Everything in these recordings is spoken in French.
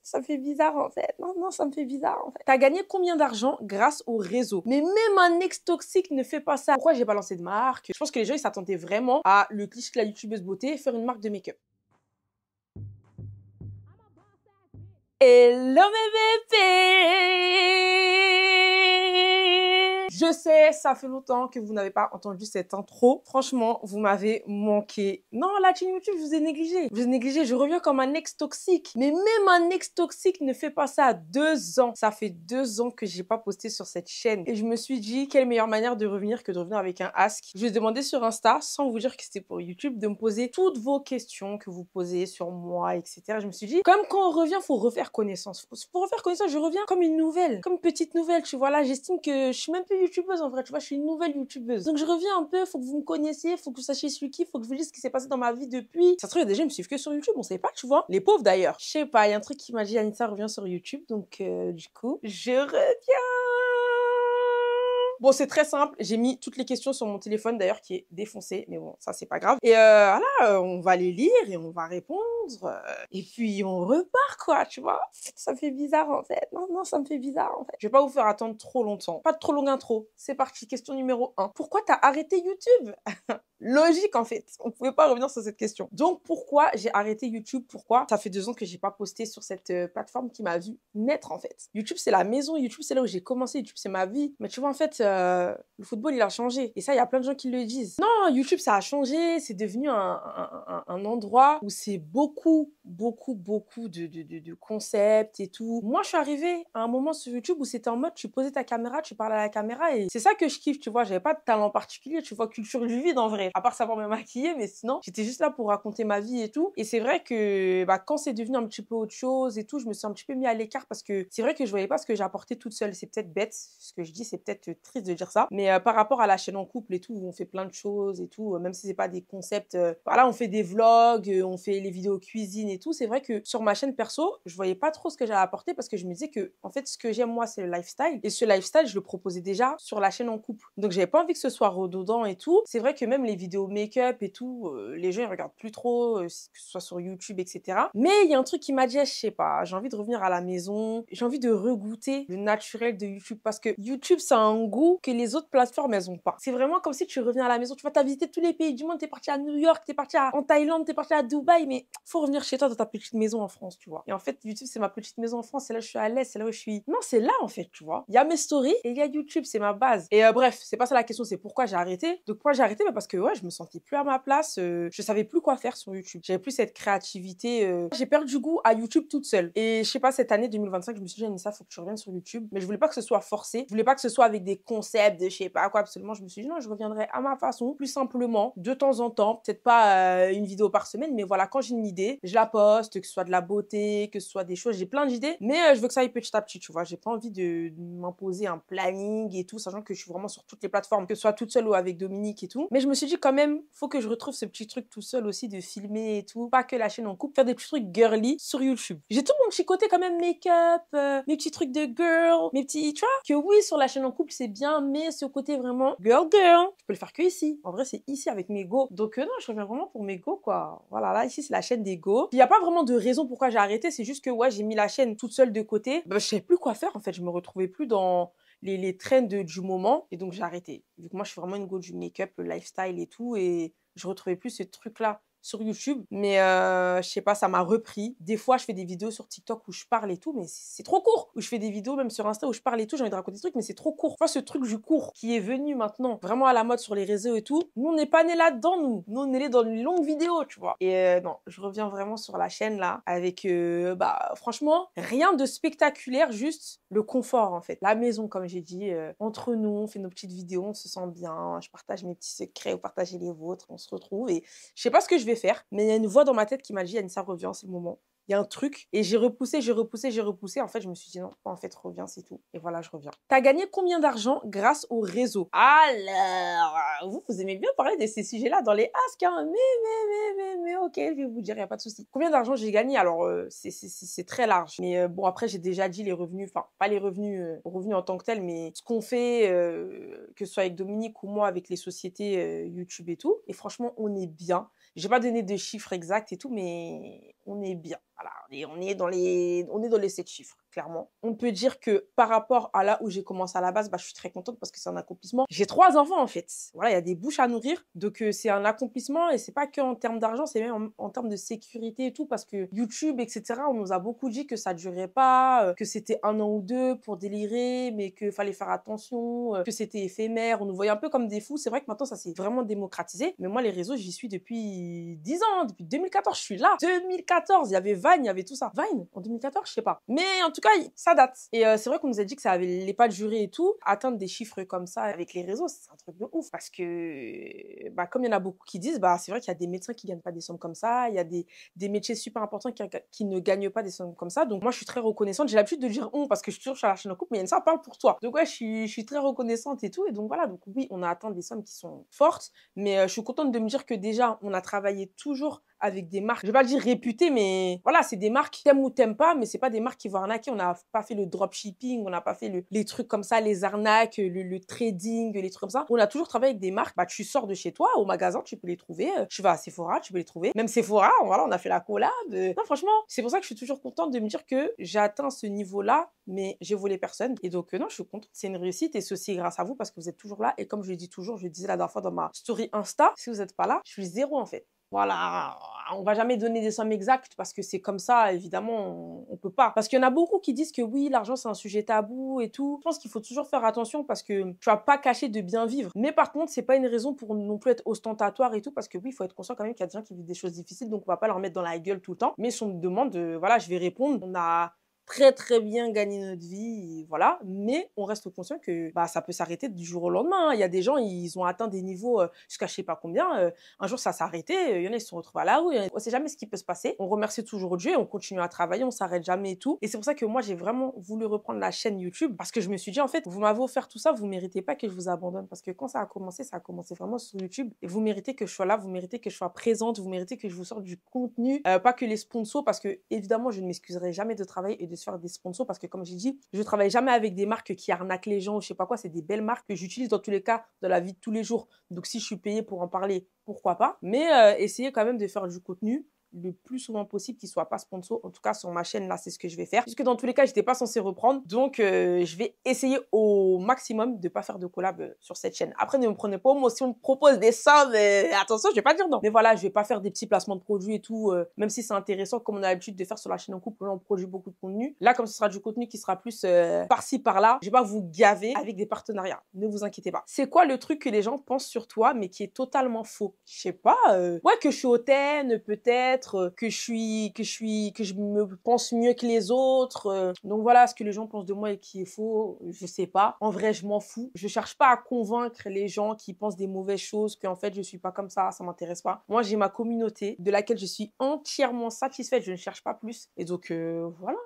ça me fait bizarre en fait. Non, ça me fait bizarre en fait. T'as gagné combien d'argent grâce au réseau? Mais même un ex toxique ne fait pas ça. Pourquoi j'ai pas lancé de marque? Je pense que les gens ils s'attendaient vraiment à le cliché de la youtubeuse beauté faire une marque de make-up. Hello mes bébés! Je sais, ça fait longtemps que vous n'avez pas entendu cette intro. Franchement, vous m'avez manqué. Non, la chaîne YouTube, je vous ai négligé. Je vous ai négligé, je reviens comme un ex toxique. Mais même un ex toxique ne fait pas ça à 2 ans. Ça fait 2 ans que j'ai pas posté sur cette chaîne. Et je me suis dit, quelle meilleure manière de revenir que de revenir avec un ask. Je vais demander sur Insta, sans vous dire que c'était pour YouTube, de me poser toutes vos questions que vous posez sur moi, etc. Je me suis dit, comme quand on revient, faut refaire connaissance. Pour refaire connaissance, je reviens comme une nouvelle, comme une petite nouvelle, tu vois. Là, j'estime que je suis même plus youtubeuse en vrai, tu vois, je suis une nouvelle youtubeuse. Donc je reviens un peu, faut que vous me connaissiez, faut que vous sachiez celui qui, faut que je vous dise ce qui s'est passé dans ma vie depuis. Ça se trouve, il y a des gens qui me suivent que sur YouTube, on sait pas, tu vois. Les pauvres d'ailleurs. Je sais pas, il y a un truc qui m'a dit, Anissa revient sur YouTube, donc du coup, je reviens. Bon, c'est très simple. J'ai mis toutes les questions sur mon téléphone, d'ailleurs, qui est défoncé. Mais bon, ça, c'est pas grave. Et voilà, on va les lire et on va répondre. Et puis, on repart, quoi, tu vois. Ça me fait bizarre, en fait. Non, ça me fait bizarre, en fait. Je vais pas vous faire attendre trop longtemps. Pas de trop longue intro. C'est parti. Question numéro 1. Pourquoi t'as arrêté YouTube? Logique, en fait. On pouvait pas revenir sur cette question. Donc, pourquoi j'ai arrêté YouTube? Pourquoi? Ça fait 2 ans que j'ai pas posté sur cette plateforme qui m'a vu naître, en fait. YouTube, c'est la maison. YouTube, c'est là où j'ai commencé. YouTube, c'est ma vie. Mais tu vois, en fait, le football, il a changé. Et ça, il y a plein de gens qui le disent. Non, YouTube, ça a changé. C'est devenu un endroit où c'est beaucoup de concepts et tout. Moi, je suis arrivée à un moment sur YouTube où c'était en mode, tu posais ta caméra, tu parlais à la caméra et c'est ça que je kiffe, tu vois. J'avais pas de talent particulier, tu vois, culture du vide en vrai. À part savoir me maquiller, mais sinon, j'étais juste là pour raconter ma vie et tout. Et c'est vrai que, quand c'est devenu un petit peu autre chose et tout, je me suis un petit peu mis à l'écart parce que c'est vrai que je voyais pas ce que j'apportais toute seule. C'est peut-être bête, ce que je dis, c'est peut-être triste de dire ça. Mais par rapport à la chaîne en couple et tout, où on fait plein de choses et tout, même si c'est pas des concepts, voilà, on fait des vlogs, on fait les vidéos cuisine et tout. C'est vrai que sur ma chaîne perso, je voyais pas trop ce que j'allais apporter parce que je me disais que, en fait, ce que j'aime moi, c'est le lifestyle. Et ce lifestyle, je le proposais déjà sur la chaîne en couple. Donc, j'avais pas envie que ce soit redondant et tout. C'est vrai que même les vidéos make-up et tout, les gens, ils regardent plus trop, que ce soit sur YouTube, etc. Mais il y a un truc qui m'a dit, je sais pas, j'ai envie de revenir à la maison. J'ai envie de regoûter le naturel de YouTube parce que YouTube, ça a un goût que les autres plateformes, elles ont pas. C'est vraiment comme si tu reviens à la maison. Tu vois, t'as visité tous les pays du monde, t'es parti à New York, t'es parti en Thaïlande, t'es parti à Dubaï, mais faut revenir chez toi dans ta petite maison en France, tu vois. Et en fait, YouTube, c'est ma petite maison en France, c'est là où je suis à l'aise, c'est là où je suis... Non, c'est là, en fait, tu vois. Il y a mes stories et il y a YouTube, c'est ma base. Et bref, c'est pas ça la question, c'est pourquoi j'ai arrêté. Donc, pourquoi j'ai arrêté? Parce que, ouais, je me sentais plus à ma place, je savais plus quoi faire sur YouTube. J'avais plus cette créativité. J'ai perdu goût à YouTube toute seule. Et je sais pas, cette année 2025, je me suis dit, Anissa, faut que tu reviennes sur YouTube. Mais je voulais pas que ce soit forcé. Je voulais pas que ce soit avec des concepts de je sais pas quoi, absolument. Je me suis dit, non, je reviendrai à ma façon, plus simplement, de temps en temps. Peut-être pas une vidéo par semaine, mais voilà, quand j'ai une idée, je la poste, que ce soit de la beauté, que ce soit des choses, j'ai plein d'idées, mais je veux que ça aille petit à petit, tu vois. J'ai pas envie de m'imposer un planning et tout, sachant que je suis vraiment sur toutes les plateformes, que ce soit toute seule ou avec Dominique et tout. Mais je me suis dit quand même, faut que je retrouve ce petit truc tout seul aussi de filmer et tout, pas que la chaîne en couple, faire des petits trucs girly sur YouTube. J'ai tout mon petit côté quand même make-up, mes petits trucs de girl, mes petits, tu vois, que oui, sur la chaîne en couple, c'est bien, mais ce côté vraiment girl, je peux le faire que ici. En vrai, c'est ici avec mes go. Donc non, je reviens vraiment pour mes go, quoi. Voilà, là, ici, c'est la chaîne des go. Il n'y a pas vraiment de raison pourquoi j'ai arrêté, c'est juste que, ouais, j'ai mis la chaîne toute seule de côté. Je savais plus quoi faire, en fait. Je me retrouvais plus dans les trends du moment, et donc j'ai arrêté. Vu que moi, je suis vraiment une go du make-up, le lifestyle et tout, et je retrouvais plus ce truc-là sur YouTube, mais je sais pas, ça m'a repris. Des fois, je fais des vidéos sur TikTok où je parle et tout, mais c'est trop court. Où je fais des vidéos même sur Insta où je parle et tout, j'ai envie de raconter des trucs, mais c'est trop court. Tu vois, ce truc du court qui est venu maintenant vraiment à la mode sur les réseaux et tout, nous, on n'est pas nés là-dedans, nous. Nous, on est nés dans une longue vidéo, tu vois. Et non, je reviens vraiment sur la chaîne là, avec, franchement, rien de spectaculaire, juste le confort, en fait. La maison, comme j'ai dit, entre nous, on fait nos petites vidéos, on se sent bien, je partage mes petits secrets, vous partagez les vôtres, on se retrouve, et je sais pas ce que je vais faire, mais il y a une voix dans ma tête qui m'a dit, Anissa, reviens, c'est le moment. Il y a un truc, et j'ai repoussé. En fait, je me suis dit non, en fait, reviens, c'est tout. Et voilà, je reviens. T'as gagné combien d'argent grâce au réseau? Alors, vous aimez bien parler de ces sujets-là dans les asks, hein, mais ok, je vais vous dire, il n'y a pas de souci. Combien d'argent j'ai gagné? Alors, c'est très large. Mais bon, après, j'ai déjà dit les revenus, enfin, pas les revenus, revenus en tant que tels, mais ce qu'on fait, que ce soit avec Dominique ou moi, avec les sociétés YouTube et tout. Et franchement, on est bien. J'ai pas donné de chiffres exacts et tout, mais on est bien. Voilà, on est dans les 7 chiffres, clairement. On peut dire que par rapport à là où j'ai commencé à la base, je suis très contente parce que c'est un accomplissement. J'ai 3 enfants, en fait. Voilà, il y a des bouches à nourrir. Donc, c'est un accomplissement et c'est pas qu'en termes d'argent, c'est même en termes de sécurité et tout parce que YouTube, etc., on nous a beaucoup dit que ça durait pas, que c'était 1 an ou 2 pour délirer, mais qu'il fallait faire attention, que c'était éphémère. On nous voyait un peu comme des fous. C'est vrai que maintenant, ça s'est vraiment démocratisé. Mais moi, les réseaux, j'y suis depuis 10 ans. Depuis 2014, je suis là. 2014, il y avait Vine, il y avait tout ça. Vine, en 2014, je sais pas. Mais en tout cas, ça date. Et c'est vrai qu'on nous a dit que ça avait pas duré et tout. Atteindre des chiffres comme ça avec les réseaux, c'est un truc de ouf. Parce que, comme il y en a beaucoup qui disent, c'est vrai qu'il y a des médecins qui gagnent pas des sommes comme ça. Il y a des métiers super importants qui ne gagnent pas des sommes comme ça. Donc moi, je suis très reconnaissante. J'ai l'habitude de dire on parce que je suis toujours sur la chaîne en couple, mais ça parle pour toi. Donc ouais, je suis très reconnaissante et tout. Et donc voilà, donc oui, on a atteint des sommes qui sont fortes. Mais je suis contente de me dire que déjà, on a travaillé toujours avec des marques, je vais pas le dire réputées, mais voilà, c'est des marques, t'aimes ou t'aimes pas, mais c'est pas des marques qui vont arnaquer. On n'a pas fait le dropshipping, on n'a pas fait les trucs comme ça, les arnaques, le trading, les trucs comme ça. On a toujours travaillé avec des marques. Tu sors de chez toi, au magasin, tu peux les trouver. Tu vas à Sephora, tu peux les trouver. Même Sephora, voilà, on a fait la collab. Non, franchement, c'est pour ça que je suis toujours contente de me dire que j'ai atteint ce niveau-là, mais j'ai volé personne. Et donc, non, je suis contente. C'est une réussite et ceci est grâce à vous parce que vous êtes toujours là. Et comme je le dis toujours, je le disais la dernière fois dans ma story Insta, si vous n'êtes pas là, je suis zéro en fait. Voilà, on va jamais donner des sommes exactes parce que c'est comme ça, évidemment, on peut pas. Parce qu'il y en a beaucoup qui disent que oui, l'argent c'est un sujet tabou et tout. Je pense qu'il faut toujours faire attention parce que tu vas pas cacher de bien vivre. Mais par contre, c'est pas une raison pour non plus être ostentatoire et tout parce que oui, il faut être conscient quand même qu'il y a des gens qui vivent des choses difficiles, donc on va pas leur mettre dans la gueule tout le temps. Mais si on me demande, voilà, je vais répondre. On a très très bien gagné notre vie, voilà, mais on reste conscient que ça peut s'arrêter du jour au lendemain. Il y a des gens, ils ont atteint des niveaux jusqu'à je sais pas combien, un jour ça s'est arrêté, il y en a ils se sont retrouvés à la rue, on sait jamais ce qui peut se passer. On remercie toujours Dieu, on continue à travailler, on s'arrête jamais et tout. Et c'est pour ça que moi j'ai vraiment voulu reprendre la chaîne YouTube parce que je me suis dit en fait, vous m'avez offert tout ça, vous méritez pas que je vous abandonne parce que quand ça a commencé vraiment sur YouTube et vous méritez que je sois là, vous méritez que je sois présente, vous méritez que je vous sorte du contenu, pas que les sponsors parce que évidemment je ne m'excuserai jamais de travailler et de se faire des sponsors parce que comme j'ai dit, je travaille jamais avec des marques qui arnaquent les gens ou je sais pas quoi, c'est des belles marques que j'utilise dans tous les cas dans la vie de tous les jours. Donc si je suis payée pour en parler, pourquoi pas, mais essayez quand même de faire du contenu le plus souvent possible qu'il soit pas sponsor. En tout cas, sur ma chaîne, là, c'est ce que je vais faire. Puisque dans tous les cas, j'étais pas censée reprendre. Donc, je vais essayer au maximum de pas faire de collab sur cette chaîne. Après, ne me prenez pas au mot. Si on me propose des sommes, attention, je vais pas dire non. Mais voilà, je vais pas faire des petits placements de produits et tout, même si c'est intéressant, comme on a l'habitude de faire sur la chaîne en couple, où on produit beaucoup de contenu. Là, comme ce sera du contenu qui sera plus par-ci, par-là, je vais pas vous gaver avec des partenariats. Ne vous inquiétez pas. C'est quoi le truc que les gens pensent sur toi, mais qui est totalement faux? Je sais pas, ouais, que je suis hautaine, peut-être, que je me pense mieux que les autres. Donc voilà, ce que les gens pensent de moi et qui est faux, je sais pas. En vrai, je m'en fous. Je cherche pas à convaincre les gens qui pensent des mauvaises choses, qu'en fait, je suis pas comme ça m'intéresse pas. Moi, j'ai ma communauté de laquelle je suis entièrement satisfaite. Je ne cherche pas plus. Et donc, voilà.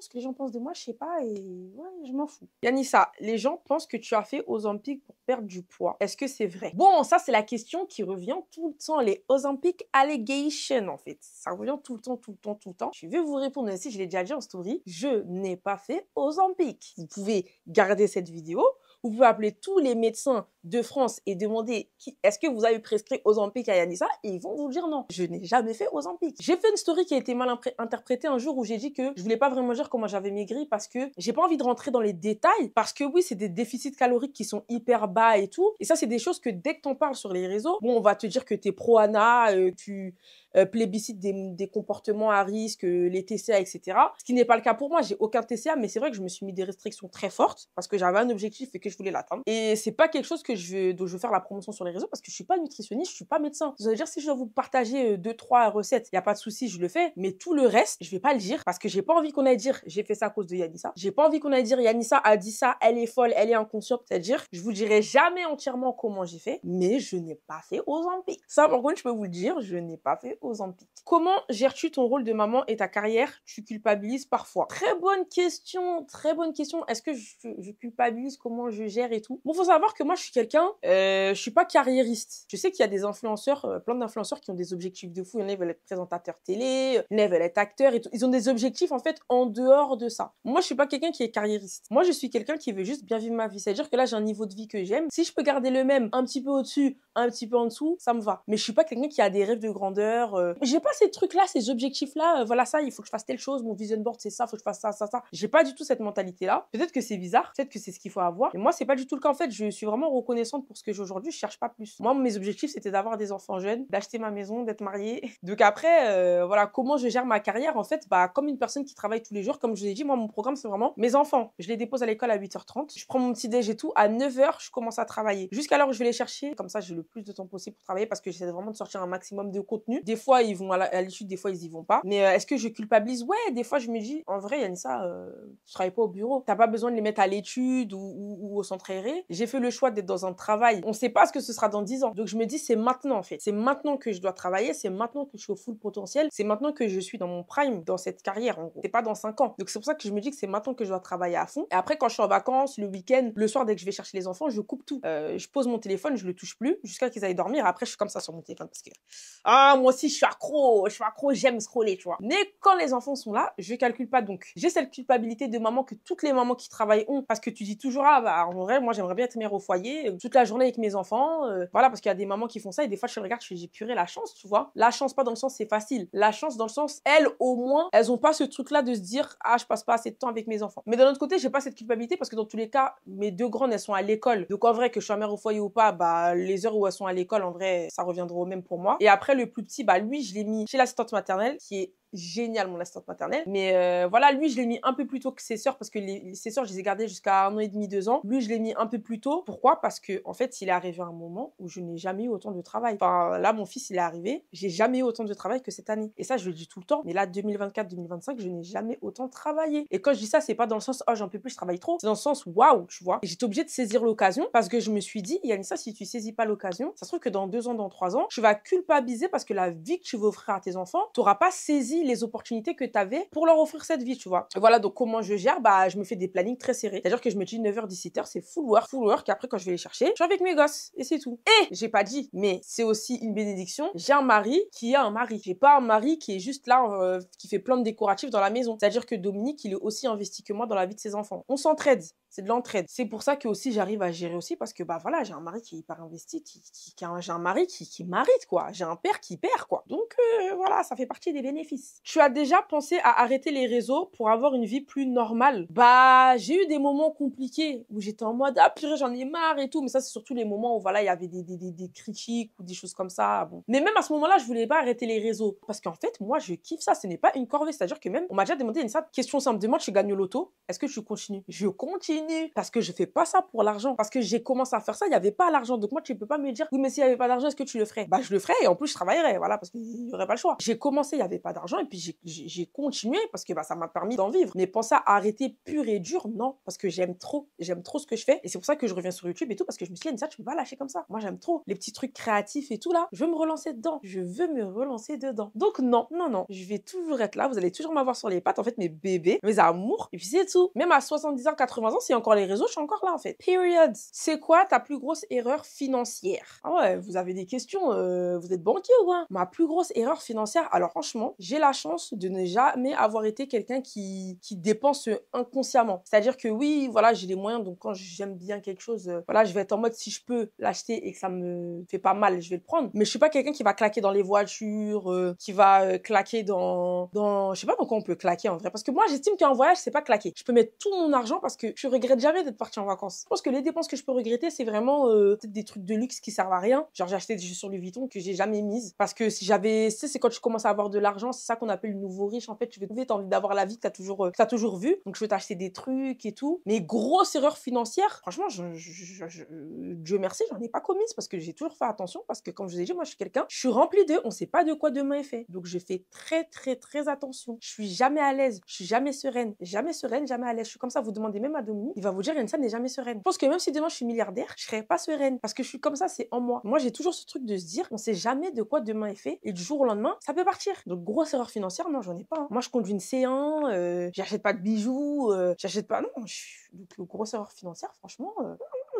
Ce que les gens pensent de moi, je sais pas, et ouais, je m'en fous. Yanissa, les gens pensent que tu as fait Ozempic pour perdre du poids. Est-ce que c'est vrai? Bon, ça, c'est la question qui revient tout le temps, les Ozempic allegations, en fait. Ça revient tout le temps, tout le temps, tout le temps. Je vais vous répondre, même si je l'ai déjà dit en story, je n'ai pas fait Ozempic. Vous pouvez garder cette vidéo. Vous pouvez appeler tous les médecins de France et demander est-ce que vous avez prescrit Ozempic à Yanissa et ils vont vous dire non. Je n'ai jamais fait Ozempic. J'ai fait une story qui a été mal interprétée un jour où j'ai dit que je voulais pas vraiment dire comment j'avais maigri parce que j'ai pas envie de rentrer dans les détails parce que oui, c'est des déficits caloriques qui sont hyper bas et tout. Et ça, c'est des choses que dès que t'en parles sur les réseaux, bon, on va te dire que t'es pro-ANA, tu plébiscites des comportements à risque, les TCA, etc. Ce qui n'est pas le cas pour moi. J'ai aucun TCA, mais c'est vrai que je me suis mis des restrictions très fortes parce que j'avais un objectif et que je voulais l'atteindre. Et c'est pas quelque chose dont je veux faire la promotion sur les réseaux parce que je suis pas nutritionniste, je suis pas médecin. Ça veut dire si je dois vous partager 2-3 recettes, il y a pas de souci, je le fais. Mais tout le reste, je vais pas le dire parce que j'ai pas envie qu'on aille dire j'ai fait ça à cause de Yanissa. J'ai pas envie qu'on aille dire Yanissa a dit ça, elle est folle, elle est inconsciente. C'est-à-dire, je vous dirai jamais entièrement comment j'ai fait, mais je n'ai pas fait Ozempic. Ça, par contre, je peux vous le dire, je n'ai pas fait Ozempic. Comment gères-tu ton rôle de maman et ta carrière? Tu culpabilises parfois? Très bonne question, très bonne question. Est-ce que je culpabilise? Comment je gère et tout? Bon, faut savoir que moi, je suis quelqu'un, je suis pas carriériste. Je sais qu'il y a des influenceurs, plein d'influenceurs qui ont des objectifs de fou. Il y en a, ils veulent être présentateurs télé, il y en a, ils veulent être acteurs et tout. Ils ont des objectifs, en fait, en dehors de ça. Moi, je suis pas quelqu'un qui est carriériste. Moi, je suis quelqu'un qui veut juste bien vivre ma vie. C'est-à-dire que là, j'ai un niveau de vie que j'aime. Si je peux garder le même, un petit peu au-dessus, un petit peu en dessous, ça me va. Mais je suis pas quelqu'un qui a des rêves de grandeur. J'ai pas ces trucs-là, ces objectifs-là. Voilà ça, il faut que je fasse telle chose. Mon vision board, c'est ça, faut que je fasse ça, ça, ça. J'ai pas du tout cette mentalité-là. Peut-être que c'est bizarre, peut-être que c'est ce qu'il faut avoir. Mais moi, c'est pas du tout le cas. En fait, je suis vraiment reconnaissante pour ce que j'ai aujourd'hui. Je cherche pas plus. Moi, mes objectifs, c'était d'avoir des enfants jeunes, d'acheter ma maison, d'être mariée. Donc après, voilà, comment je gère ma carrière, en fait, bah, comme une personne qui travaille tous les jours. Comme je vous l'ai dit, moi, mon programme, c'est vraiment mes enfants. Je les dépose à l'école à 8h30. Je prends mon petit déj et tout. À 9h, je commence à travailler. Jusqu'à l'heure où je vais les chercher. Comme ça, j'ai le plus de temps possible pour travailler parce que j'essaie vraiment de sortir un maximum de contenu. Des fois, ils vont à l'étude, des fois, ils y vont pas. Mais est-ce que je culpabilise? Ouais, des fois, je me dis, en vrai, Yanissa, tu travailles pas au bureau. T'as pas besoin de les mettre à l'étude ou au centre aéré. J'ai fait le choix d'être dans un travail. On sait pas ce que ce sera dans 10 ans. Donc, je me dis, c'est maintenant, en fait. C'est maintenant que je dois travailler. C'est maintenant que je suis au full potentiel. C'est maintenant que je suis dans mon prime, dans cette carrière, en gros. C'est pas dans 5 ans. Donc, c'est pour ça que je me dis que c'est maintenant que je dois travailler à fond. Et après, quand je suis en vacances, le week-end, le soir, dès que je vais chercher les enfants, je coupe tout. Je pose mon téléphone, je le touche plus jusqu'à qu'ils aillent dormir. Après, je suis comme ça sur mon téléphone parce que, moi aussi, je suis accro, j'aime scroller, tu vois. Mais quand les enfants sont là, je calcule pas. Donc, j'ai cette culpabilité de maman que toutes les mamans qui travaillent ont parce que tu dis toujours, ah, bah, en vrai, moi, j'aimerais bien être mère au foyer, toute la journée avec mes enfants, voilà, parce qu'il y a des mamans qui font ça et des fois, je regarde, j'ai puré la chance, tu vois. La chance, pas dans le sens, c'est facile. La chance, dans le sens, elles, au moins, elles ont pas ce truc-là de se dire, ah, je passe pas assez de temps avec mes enfants. Mais d'un autre côté, j'ai pas cette culpabilité parce que dans tous les cas, mes deux grandes, elles sont à l'école. Donc, en vrai, que je sois mère au foyer ou pas, bah, les heures où elles sont à l'école, en vrai, ça reviendra au même pour moi. Et après, le plus petit, bah, lui, je l'ai mis chez l'assistante maternelle, qui est génial, mon assistante maternelle. Mais voilà, lui, je l'ai mis un peu plus tôt que ses sœurs parce que ses sœurs, je les ai gardées jusqu'à 1 an et demi, 2 ans. Lui, je l'ai mis un peu plus tôt. Pourquoi? Parce que, en fait, il est arrivé à un moment où je n'ai jamais eu autant de travail. Enfin, là, mon fils, il est arrivé. J'ai jamais eu autant de travail que cette année. Et ça, je le dis tout le temps. Mais là, 2024, 2025, je n'ai jamais autant travaillé. Et quand je dis ça, c'est pas dans le sens, oh, j'en peux plus, je travaille trop. C'est dans le sens, waouh, tu vois. Et j'étais obligée de saisir l'occasion parce que je me suis dit, Yanissa, si tu saisis pas l'occasion, ça se trouve que dans 2 ans, dans 3 ans, tu vas culpabiliser parce que la vie que tu veux offrir à tes enfants, tu n'auras pas saisi les opportunités que tu avais pour leur offrir cette vie, tu vois. Et voilà, donc comment je gère? Bah, je me fais des plannings très serrés. C'est-à-dire que je me dis 9h, 17h, c'est full work. Et après, quand je vais les chercher, je suis avec mes gosses. Et c'est tout. Et j'ai pas dit, mais c'est aussi une bénédiction. J'ai un mari qui a un mari. J'ai pas un mari qui est juste là, qui fait plein de décoratifs dans la maison. C'est-à-dire que Dominique, il est aussi investi que moi dans la vie de ses enfants. On s'entraide. C'est de l'entraide. C'est pour ça que aussi j'arrive à gérer aussi parce que bah voilà, j'ai un mari qui est hyper investi, j'ai un mari qui m'arrête quoi. J'ai un père qui perd quoi. Donc voilà, ça fait partie des bénéfices. Tu as déjà pensé à arrêter les réseaux pour avoir une vie plus normale? Bah j'ai eu des moments compliqués où j'étais en mode ah purée j'en ai marre et tout, mais ça c'est surtout les moments où voilà il y avait des critiques ou des choses comme ça. Bon. Mais même à ce moment-là, je voulais pas arrêter les réseaux parce qu'en fait moi je kiffe ça. Ce n'est pas une corvée, c'est-à-dire que même on m'a déjà demandé une question simple. Demande tu gagnes au loto, est-ce que tu continues? Je continue. Parce que je fais pas ça pour l'argent. Parce que j'ai commencé à faire ça, il n'y avait pas l'argent. Donc moi, tu peux pas me dire, oui, mais s'il n'y avait pas d'argent, est-ce que tu le ferais? Bah, je le ferais et en plus, je travaillerais, voilà, parce qu'il n'y aurait pas le choix. J'ai commencé, il n'y avait pas d'argent et puis j'ai continué parce que bah, ça m'a permis d'en vivre. Mais penser à arrêter pur et dur, non, parce que j'aime trop ce que je fais. Et c'est pour ça que je reviens sur YouTube et tout, parce que je me suis dit, ça, tu peux pas lâcher comme ça. Moi, j'aime trop les petits trucs créatifs et tout là. Je veux me relancer dedans. Je veux me relancer dedans. Donc non, je vais toujours être là. Vous allez toujours m'avoir sur les pattes, en fait, mes bébés, mes amours. Et puis c'est tout. Même à 70 ans, 80 ans, c'est encore les réseaux, je suis encore là en fait. Period. C'est quoi ta plus grosse erreur financière? Ah ouais, vous avez des questions, vous êtes banquier ou quoi? Ma plus grosse erreur financière, alors franchement, j'ai la chance de ne jamais avoir été quelqu'un qui dépense inconsciemment. C'est-à-dire que oui, voilà, j'ai les moyens, donc quand j'aime bien quelque chose, voilà, je vais être en mode si je peux l'acheter et que ça me fait pas mal, je vais le prendre. Mais je suis pas quelqu'un qui va claquer dans les voitures, qui va claquer dans... Je sais pas dans quoi on peut claquer en vrai, parce que moi j'estime qu'un voyage, c'est pas claquer. Je peux mettre tout mon argent parce que je regrette jamais d'être partie en vacances. Je pense que les dépenses que je peux regretter, c'est vraiment peut-être des trucs de luxe qui servent à rien. Genre j'ai acheté des chaussures Louis Vuitton que j'ai jamais mises parce que si j'avais, tu sais, c'est quand tu commences à avoir de l'argent, c'est ça qu'on appelle le nouveau riche. En fait, tu veux trouver, t'as envie d'avoir la vie que t'as toujours vue. Donc je veux t'acheter des trucs et tout. Mais grosse erreur financière, franchement, Dieu merci, j'en ai pas commise parce que j'ai toujours fait attention parce que comme je vous ai dit, moi je suis quelqu'un, je suis remplie de, on sait pas de quoi demain est fait. Donc je fais très attention. Je suis jamais à l'aise, je suis jamais sereine, jamais à l'aise. Je suis comme ça. Vous demandez même à Dominique, il va vous dire Yanissa n'est jamais sereine. Je pense que même si demain je suis milliardaire, je serais pas sereine parce que je suis comme ça, c'est en moi. Moi, j'ai toujours ce truc de se dire, on sait jamais de quoi demain est fait et du jour au lendemain, ça peut partir. Donc grosse erreur financière, non, j'en ai pas. Hein. Moi, je conduis une C1, j'achète pas de bijoux, j'achète pas. Non, donc grosse erreur financière, franchement.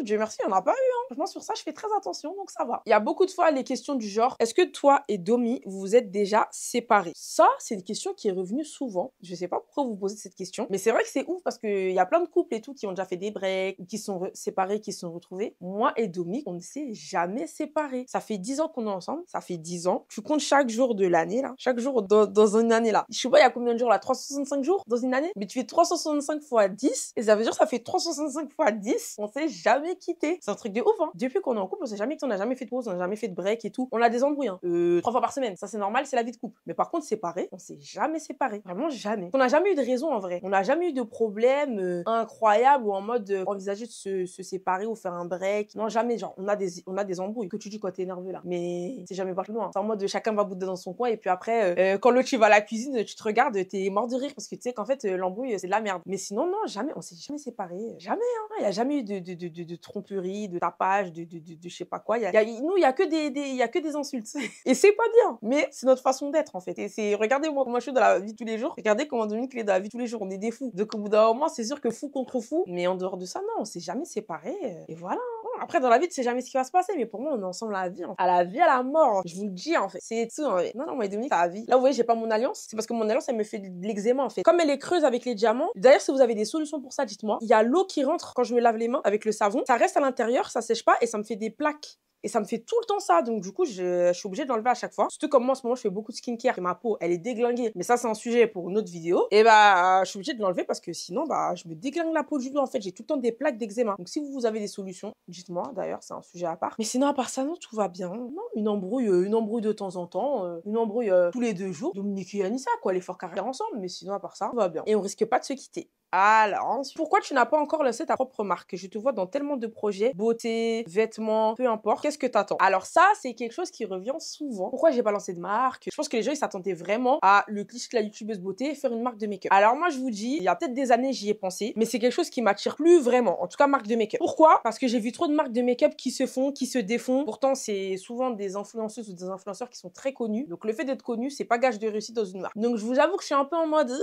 Dieu merci, il n'y en a pas eu. Hein. Franchement, sur ça, je fais très attention, donc ça va. Il y a beaucoup de fois les questions du genre, est-ce que toi et Domi, vous vous êtes déjà séparés? Ça, c'est une question qui est revenue souvent. Je sais pas pourquoi vous posez cette question, mais c'est vrai que c'est ouf parce qu'il y a plein de couples et tout qui ont déjà fait des breaks, qui sont séparés, qui se sont retrouvés. Moi et Domi, on ne s'est jamais séparés. Ça fait 10 ans qu'on est ensemble, ça fait 10 ans. Tu comptes chaque jour de l'année, là. Chaque jour dans une année, là. Je sais pas, il y a combien de jours, là? 365 jours dans une année? Mais tu fais 365 fois 10, et ça veut dire que ça fait 365 fois 10. On s'est jamais quitté. C'est un truc de ouf, hein. Depuis qu'on est en couple, on s'est jamais quitté, on n'a jamais fait de pause, on n'a jamais fait de break et tout. On a des embrouilles, hein. 3 fois par semaine. Ça, c'est normal, c'est la vie de couple. Mais par contre, séparés, on s'est jamais séparés. Vraiment jamais. On n'a jamais eu de raison, en vrai. On n'a jamais eu de problème incroyable ou en mode envisager de se séparer ou faire un break. Non, jamais. Genre, on a des embrouilles que tu dis quand t'es énervé, là. Mais c'est jamais pas plus loin. C'est en mode chacun va bouder dans son coin et puis après, quand l'autre tu vas à la cuisine, tu te regardes, t'es mort de rire parce que tu sais qu'en fait, l'embrouille, c'est de la merde. Mais sinon, non, jamais. On s'est jamais séparés. Jamais, hein. Il y a jamais eu de tromperie, de tapage, de je sais pas quoi. Nous, il y a que des insultes. Et c'est pas bien. Mais c'est notre façon d'être, en fait. Et c'est, regardez-moi comment je suis dans la vie de tous les jours. Regardez comment Dominique est dans la vie de tous les jours. On est des fous. Donc, au bout d'un moment, c'est sûr que fou contre fou. Mais en dehors de ça, non, on s'est jamais séparés. Et voilà. Après, dans la vie, tu sais jamais ce qui va se passer. Mais pour moi, on est ensemble à la vie. À la vie, à la mort. Je vous le dis, en fait. C'est tout, en fait. Non, moi et Dominique, à la vie. Là, vous voyez, j'ai pas mon alliance. C'est parce que mon alliance, elle me fait de l'eczéma, en fait. Comme elle est creuse avec les diamants. D'ailleurs, si vous avez des solutions pour ça, dites-moi. Il y a l'eau qui rentre quand je me lave les mains avec le savon. Ça reste à l'intérieur, ça sèche pas et ça me fait des plaques. Et ça me fait tout le temps ça. Donc, du coup, je suis obligée de l'enlever à chaque fois. Surtout comme moi, en ce moment, je fais beaucoup de skincare et ma peau, elle est déglinguée. Mais ça, c'est un sujet pour une autre vidéo. Et bah, je suis obligée de l'enlever parce que sinon, bah, je me déglingue la peau du dos. En fait, j'ai tout le temps des plaques d'eczéma. Donc, si vous avez des solutions, dites-moi. D'ailleurs, c'est un sujet à part. Mais sinon, à part ça, non, tout va bien. Non, une embrouille de temps en temps. Une embrouille tous les 2 jours. Dominique et Anissa, quoi, les forts carrières ensemble. Mais sinon, à part ça, tout va bien. Et on risque pas de se quitter. Alors, pourquoi tu n'as pas encore lancé ta propre marque? Je te vois dans tellement de projets, beauté, vêtements, peu importe. Qu'est-ce que t'attends? Alors ça, c'est quelque chose qui revient souvent. Pourquoi j'ai pas lancé de marque? Je pense que les gens, ils s'attendaient vraiment à le cliché de la youtubeuse beauté, faire une marque de make-up. Alors moi, je vous dis, il y a peut-être des années, j'y ai pensé, mais c'est quelque chose qui m'attire plus vraiment. En tout cas, marque de make-up. Pourquoi? Parce que j'ai vu trop de marques de make-up qui se font, qui se défont. Pourtant, c'est souvent des influenceuses ou des influenceurs qui sont très connus. Donc le fait d'être connu, c'est pas gage de réussite dans une marque. Donc je vous avoue que je suis un peu en mode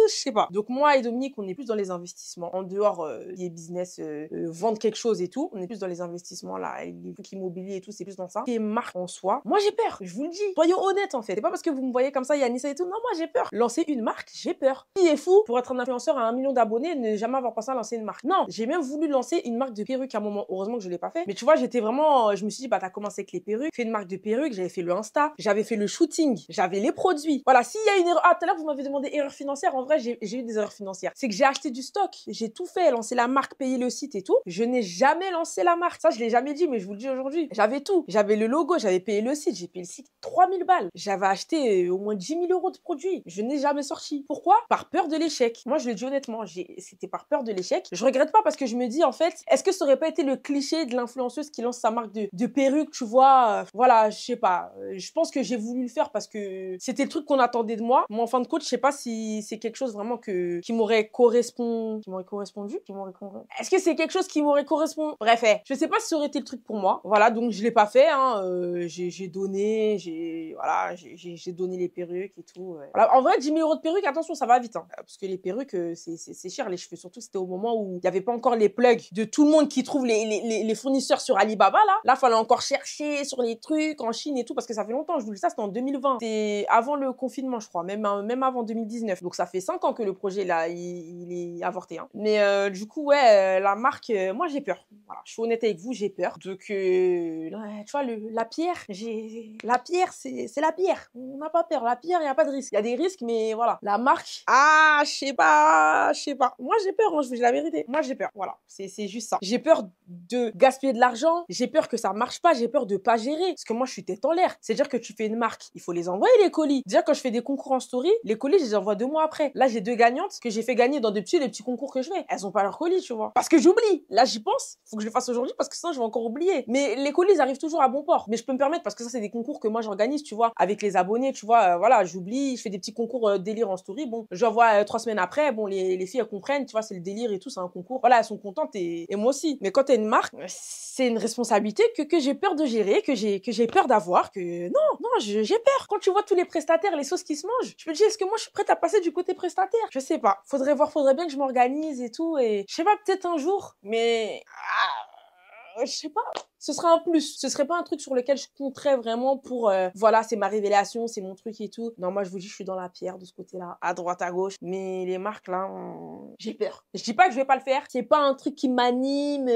je sais pas. Donc moi et Dominique, on est plus dans les investissements. En dehors des business, vendre quelque chose et tout, on est plus dans les investissements là, les trucs immobiliers et tout, c'est plus dans ça. Et marque en soi, moi j'ai peur, je vous le dis. Soyons honnêtes en fait. C'est pas parce que vous me voyez comme ça, Yanissa et tout, non, moi j'ai peur. Lancer une marque, j'ai peur. Qui est fou pour être un influenceur à 1 million d'abonnés, ne jamais avoir pensé à lancer une marque? Non, j'ai même voulu lancer une marque de perruques à un moment. Heureusement que je l'ai pas fait. Mais tu vois, j'étais vraiment, je me suis dit, bah t'as commencé avec les perruques, fais une marque de perruques, j'avais fait le Insta, j'avais fait le shooting, j'avais les produits. Voilà, s'il y a une erreur, ah tout à l'heure vous m'avez demandé erreur financière, en vrai j'ai eu des erreurs financières. C'est que j'ai acheté du stock, j'ai tout fait, lancé la marque, payé le site et tout. Je n'ai jamais lancé la marque. Ça, je l'ai jamais dit, mais je vous le dis aujourd'hui. J'avais tout. J'avais le logo, j'avais payé le site, j'ai payé le site 3000 balles. J'avais acheté au moins 10 000 euros de produits. Je n'ai jamais sorti. Pourquoi? Par peur de l'échec. Moi, je le dis honnêtement, c'était par peur de l'échec. Je regrette pas parce que je me dis, en fait, est-ce que ça aurait pas été le cliché de l'influenceuse qui lance sa marque de perruque, tu vois? Voilà, je sais pas. Je pense que j'ai voulu le faire parce que c'était le truc qu'on attendait de moi. Mais en fin de compte, je sais pas si c'est quelque chose vraiment qui m'aurait correspondu. Est-ce que c'est quelque chose qui m'aurait correspondu? Bref, je sais pas si ça aurait été le truc pour moi. Voilà, donc je l'ai pas fait, hein. J'ai donné les perruques et tout. Voilà. En vrai, 10 000 euros de perruques, attention, ça va vite, hein. Parce que les perruques, c'est cher, les cheveux. Surtout, c'était au moment où il y avait pas encore les plugs de tout le monde qui trouve les fournisseurs sur Alibaba, là. Là, fallait encore chercher sur les trucs en Chine et tout, parce que ça fait longtemps, je vous dis ça, c'était en 2020. C'était avant le confinement, je crois, même avant 2019. Donc ça fait 5 ans que le projet, là, il est avorté, hein. Mais du coup, ouais, la marque, moi, j'ai peur. Voilà, je suis honnête avec vous, j'ai peur. Donc, tu vois, la pierre, la pierre, c'est la pierre. On n'a pas peur. La pierre, il n'y a pas de risque. Il y a des risques, mais voilà. La marque, je sais pas. Moi, j'ai peur, hein, je vous dis la vérité. Moi, j'ai peur. Voilà, c'est juste ça. J'ai peur de gaspiller de l'argent. J'ai peur que ça marche pas. J'ai peur de pas gérer. Parce que moi, je suis tête en l'air. C'est-à-dire que tu fais une marque, il faut les envoyer, les colis. Déjà, quand je fais des concours en story, les colis, je les envoie 2 mois après. Là, j'ai 2 gagnantes que j'ai fait gagner dans les petits concours que je fais. Elles ont pas leur colis, tu vois. Parce que j'oublie. Là, j'y pense. Faut que je le fasse aujourd'hui parce que sinon, je vais encore oublier. Mais les colis, ils arrivent toujours à bon port. Mais je peux me permettre parce que ça, c'est des concours que moi, j'organise, tu vois, avec les abonnés, tu vois. Voilà, j'oublie. Je fais des petits concours délire en story. Bon, j'envoie 3 semaines après. Bon, les filles, elles comprennent, tu vois, c'est le délire et tout, c'est un concours. Voilà, elles sont contentes et moi aussi. Mais quand t'as une marque, c'est une responsabilité que j'ai peur de gérer, que j'ai peur d'avoir, non, j'ai peur. Quand tu vois tous les prestataires, les sauces qui se mangent, je me dis, est-ce que moi, je suis prête à passer du côté prestataire. Je sais pas. Faudrait bien que je m'organise et tout. Et je sais pas, peut-être un jour. Mais je sais pas. Ce serait un plus. Ce serait pas un truc sur lequel je compterais vraiment pour, voilà, c'est ma révélation, c'est mon truc et tout. Non, moi, je vous dis, je suis dans la pierre de ce côté-là, à droite, à gauche. Mais les marques, là, j'ai peur. Je dis pas que je vais pas le faire. C'est pas un truc qui m'anime.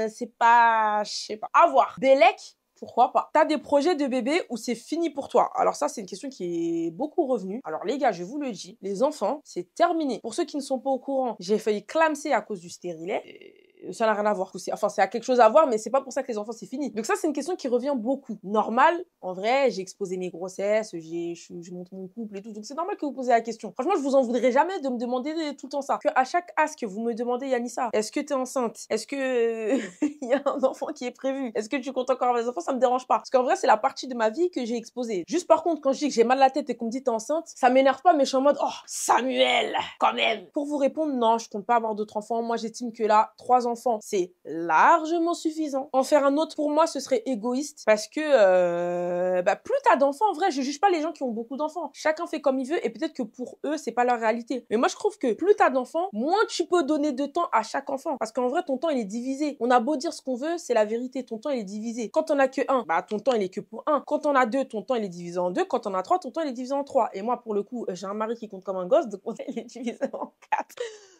C'est pas, je sais pas. À voir. Bellec, pourquoi pas? T'as des projets de bébé où c'est fini pour toi? Alors ça, c'est une question qui est beaucoup revenue. Alors les gars, je vous le dis, les enfants, c'est terminé. Pour ceux qui ne sont pas au courant, j'ai failli clamser à cause du stérilet. Ça n'a rien à voir. Enfin, ça a quelque chose à voir, mais c'est pas pour ça que les enfants, c'est fini. Donc ça, c'est une question qui revient beaucoup. Normal, en vrai, j'ai exposé mes grossesses, je montre mon couple et tout. Donc c'est normal que vous posiez la question. Franchement, je vous en voudrais jamais de me demander tout le temps ça. Que à chaque ask, vous me demandez, Yanissa, est-ce que t'es enceinte? Est-ce que il y a un enfant qui est prévu? Est-ce que tu comptes encore avoir des enfants? Ça me dérange pas. Parce qu'en vrai, c'est la partie de ma vie que j'ai exposée. Juste par contre, quand je dis que j'ai mal à la tête et qu'on me dit t'es enceinte, ça m'énerve pas, mais je suis en mode, oh, Samuel, quand même. Pour vous répondre, non, je compte pas avoir d'autres enfants. Moi, j'estime que là, 3 enfants, c'est largement suffisant. En faire un autre, pour moi, ce serait égoïste parce que plus t'as d'enfants, en vrai, je juge pas les gens qui ont beaucoup d'enfants. Chacun fait comme il veut et peut-être que pour eux, c'est pas leur réalité. Mais moi, je trouve que plus t'as d'enfants, moins tu peux donner de temps à chaque enfant. Parce qu'en vrai, ton temps, il est divisé. On a beau dire ce qu'on veut, c'est la vérité. Ton temps, il est divisé. Quand on a que un, bah ton temps, il est que pour un. Quand on a deux, ton temps, il est divisé en deux. Quand on a trois, ton temps, il est divisé en trois. Et moi, pour le coup, j'ai un mari qui compte comme un gosse, donc mon temps, il est divisé en quatre.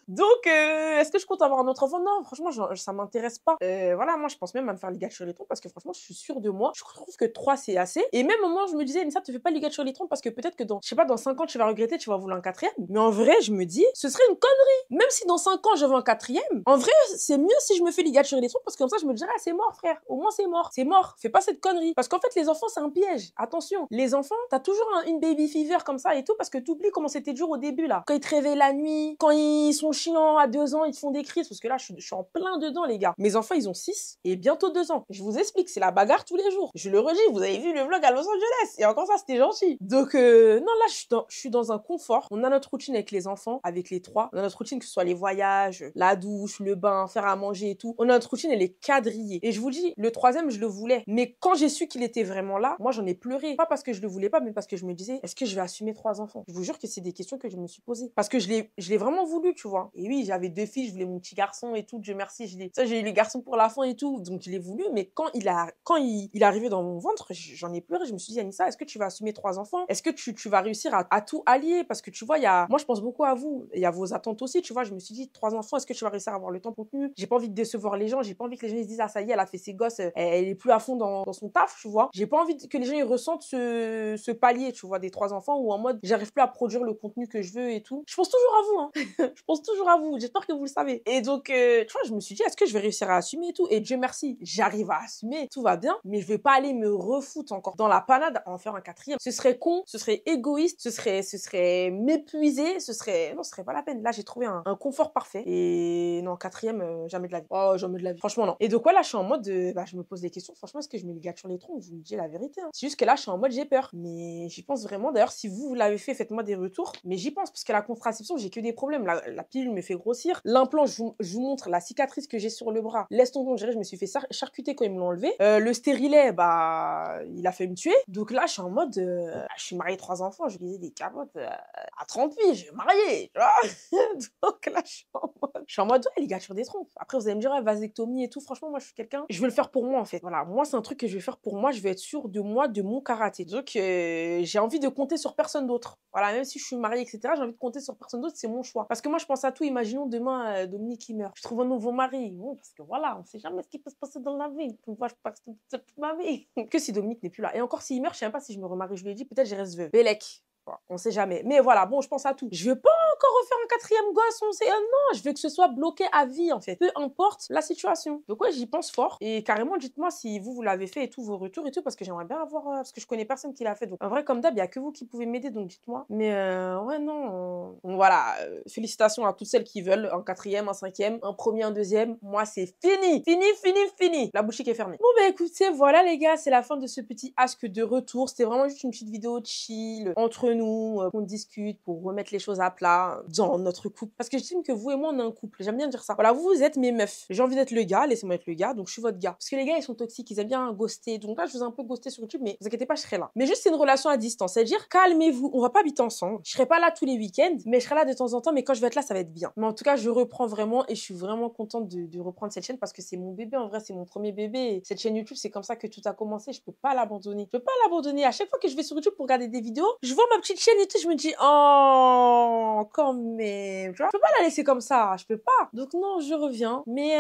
Donc, est-ce que je compte avoir un autre enfant? Non, franchement, ça m'intéresse pas. Voilà, moi, je pense même à me faire les sur les trompes parce que franchement, je suis sûre de moi. Je trouve que 3, c'est assez. Et même au moment, je me disais, Nissa, te fais pas les sur les trompes parce que peut-être que je sais pas, dans 5 ans, tu vas regretter, tu vas vouloir un quatrième. Mais en vrai, je me dis, ce serait une connerie. Même si dans 5 ans, je veux un quatrième, en vrai, c'est mieux si je me fais les sur les trompes parce que comme ça, je me dirais, ah, c'est mort, frère. Au moins, c'est mort. C'est mort. Fais pas cette connerie. Parce qu'en fait, les enfants, c'est un piège. Attention. Les enfants, t'as toujours une baby fever comme ça et tout parce que t'oublies comment c'était dur au début, là. Quand ils te réveillent la nuit, quand ils sont chiants à 2 ans, ils te font des crises parce que là, je suis en plein dedans, les gars. Mes enfants, ils ont 6 et bientôt 2 ans. Je vous explique, c'est la bagarre tous les jours. Je le redis, vous avez vu le vlog à Los Angeles. Et encore ça, c'était gentil. Donc, non, là, je suis dans un confort. On a notre routine avec les enfants, avec les 3. On a notre routine, que ce soit les voyages, la douche, le bain, faire à manger et tout. On a notre routine, elle est quadrillée. Et je vous dis, le 3e, je le voulais. Mais quand j'ai su qu'il était vraiment là, moi, j'en ai pleuré. Pas parce que je le voulais pas, mais parce que je me disais, est-ce que je vais assumer 3 enfants? Je vous jure que c'est des questions que je me suis posées. Parce que je l'ai vraiment voulu, tu vois. Et oui, j'avais 2 filles, je voulais mon petit garçon et tout. Dieu merci, j'ai eu les garçons pour la fin et tout. Donc, je l'ai voulu. Mais quand il est arrivé dans mon ventre, j'en ai pleuré. Je me suis dit, Anissa, est-ce que tu vas assumer 3 enfants? Est-ce que tu vas réussir à tout allier? Parce que tu vois, moi, je pense beaucoup à vous. Il y a vos attentes aussi, tu vois. Je me suis dit, 3 enfants, est-ce que tu vas réussir à avoir le temps contenu? J'ai pas envie de décevoir les gens. J'ai pas envie que les gens ils se disent, ah, ça y est, elle a fait ses gosses. Elle est plus à fond dans son taf, tu vois. J'ai pas envie que les gens ils ressentent ce palier, tu vois, des 3 enfants ou en mode, j'arrive plus à produire le contenu que je veux et tout. Je pense toujours à vous, hein. Je pense toujours à vous. J'espère que vous le savez. Et donc, tu vois, je me suis dit, est-ce que je vais réussir à assumer et tout? Et Dieu merci, j'arrive à assumer, tout va bien, mais je vais pas aller me refoutre encore dans la panade à en faire un 4e. Ce serait con, ce serait égoïste, ce serait m'épuiser, non, ce serait pas la peine. Là, j'ai trouvé un confort parfait. Et non, 4e, jamais de la vie. Oh, jamais de la vie. Franchement, non. Et donc, là, je suis en mode, je me pose des questions. Franchement, est-ce que je me les gâte sur les troncs? Je vous dis la vérité, hein. C'est juste que là, je suis en mode, j'ai peur. Mais j'y pense vraiment. D'ailleurs, si vous l'avez fait, faites-moi des retours. Mais j'y pense, parce que la contraception, j'ai que des problèmes. La pilule me fait grossir. L'implant, je vous montre la cicatrice que j'ai sur le bras. Laisse tomber, on dirait, je me suis fait charcuter quand ils me l'ont enlevé. Le stérilet, il a fait me tuer. Donc là, je suis en mode, je suis mariée 3 enfants, je lisais des capotes à 30 pieds, je suis mariée, tu vois. Donc là, je suis en mode, ouais, ligature des trompes. Après, vous allez me dire, ouais, vasectomie et tout. Franchement, moi, je suis quelqu'un, je veux le faire pour moi, en fait. Voilà, moi, c'est un truc que je vais faire pour moi. Je vais être sûre de moi, de mon karaté. Donc, j'ai envie de compter sur personne d'autre. Voilà, même si je suis mariée, etc., j'ai envie de compter sur personne d'autre, c'est mon choix. Parce que moi, je pense à tout. Imaginons demain, Dominique, qui meurt. Je trouve un nouveau mari. Bon, parce que voilà, on sait jamais ce qui peut se passer dans la vie. Donc, moi, je passe toute ma vie. Que si Dominique n'est plus là. Et encore, s'il meurt, je sais même pas si je me remarie. Je lui ai dit, peut-être je reste veuve. Bellec. On sait jamais. Mais voilà, bon, je pense à tout. Je veux pas encore refaire un 4e gosse, on sait. Non, je veux que ce soit bloqué à vie, en fait. Peu importe la situation. Donc, ouais, j'y pense fort. Et carrément, dites-moi si vous l'avez fait et tout, vos retours et tout, parce que j'aimerais bien avoir. Parce que je connais personne qui l'a fait. Donc, en vrai, comme d'hab, il y a que vous qui pouvez m'aider, donc dites-moi. Mais, ouais, non. Donc, voilà. Félicitations à toutes celles qui veulent un 4e, un 5e, un 1er, un 2e. Moi, c'est fini. Fini, fini, fini. La boutique est fermée. Bon, bah, écoutez, voilà, les gars, c'est la fin de ce petit ask de retour. C'était vraiment juste une petite vidéo chill entre nous, qu'on discute pour remettre les choses à plat dans notre couple. Parce que j'estime que vous et moi, on est un couple. J'aime bien dire ça. Voilà, vous êtes mes meufs. J'ai envie d'être le gars, laissez-moi être le gars, donc je suis votre gars. Parce que les gars, ils sont toxiques, ils aiment bien ghoster. Donc là, je vous ai un peu ghosté sur YouTube, mais vous inquiétez pas, je serai là. Mais juste, c'est une relation à distance. C'est-à-dire, calmez-vous. On va pas habiter ensemble. Je serai pas là tous les week-ends, mais je serai là de temps en temps. Mais quand je vais être là, ça va être bien. Mais en tout cas, je reprends vraiment et je suis vraiment contente de reprendre cette chaîne parce que c'est mon bébé. En vrai, c'est mon premier bébé. Et cette chaîne YouTube, c'est comme ça que tout a commencé. Je peux pas l'abandonner. Je peux pas l'abandonner. À chaque fois que je vais sur YouTube pour regarder des vidéos, je vois ma petite chaîne et tout, je me dis, oh, quand même. Tu vois, je peux pas la laisser comme ça. Je peux pas. Donc non, je reviens. Mais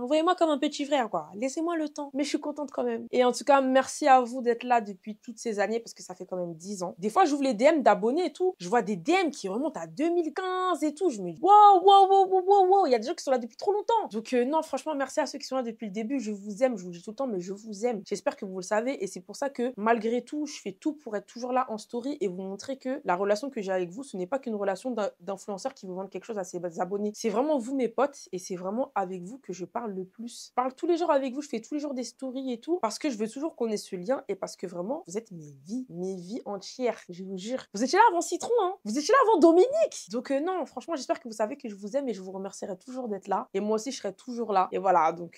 voyez-moi comme un petit frère, quoi. Laissez-moi le temps. Mais je suis contente quand même. Et en tout cas, merci à vous d'être là depuis toutes ces années parce que ça fait quand même 10 ans. Des fois, j'ouvre les DM d'abonnés et tout. Je vois des DM qui remontent à 2015 et tout. Je me dis, wow, wow, wow, wow, wow, wow. Il y a des gens qui sont là depuis trop longtemps. Donc non, franchement, merci à ceux qui sont là depuis le début. Je vous aime. Je vous le dis tout le temps, mais je vous aime. J'espère que vous le savez. Et c'est pour ça que malgré tout, je fais tout pour être toujours là en story et vous montrer que la relation que j'ai avec vous, ce n'est pas qu'une relation d'influenceur qui vous vend quelque chose à ses abonnés. C'est vraiment vous, mes potes, et c'est vraiment avec vous que je parle le plus. Je parle tous les jours avec vous, je fais tous les jours des stories et tout, parce que je veux toujours qu'on ait ce lien et parce que vraiment, vous êtes mes vies entières, je vous jure. Vous étiez là avant Citron, hein. Vous étiez là avant Dominique. Donc non, franchement, j'espère que vous savez que je vous aime et je vous remercierai toujours d'être là. Et moi aussi, je serai toujours là. Et voilà, donc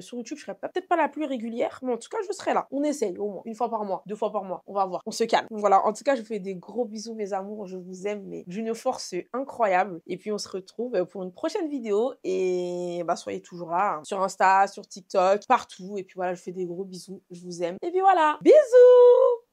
sur YouTube, je serai peut-être pas la plus régulière, mais en tout cas, je serai là. On essaye au moins, une fois par mois, 2 fois par mois. On va voir, on se calme. Donc voilà, en tout cas, je vous fais des gros bisous, mes amours. Je vous aime, mais d'une force incroyable. Et puis, on se retrouve pour une prochaine vidéo. Et bah, soyez toujours là, hein, sur Insta, sur TikTok, partout. Et puis voilà, je vous fais des gros bisous. Je vous aime. Et puis voilà, bisous!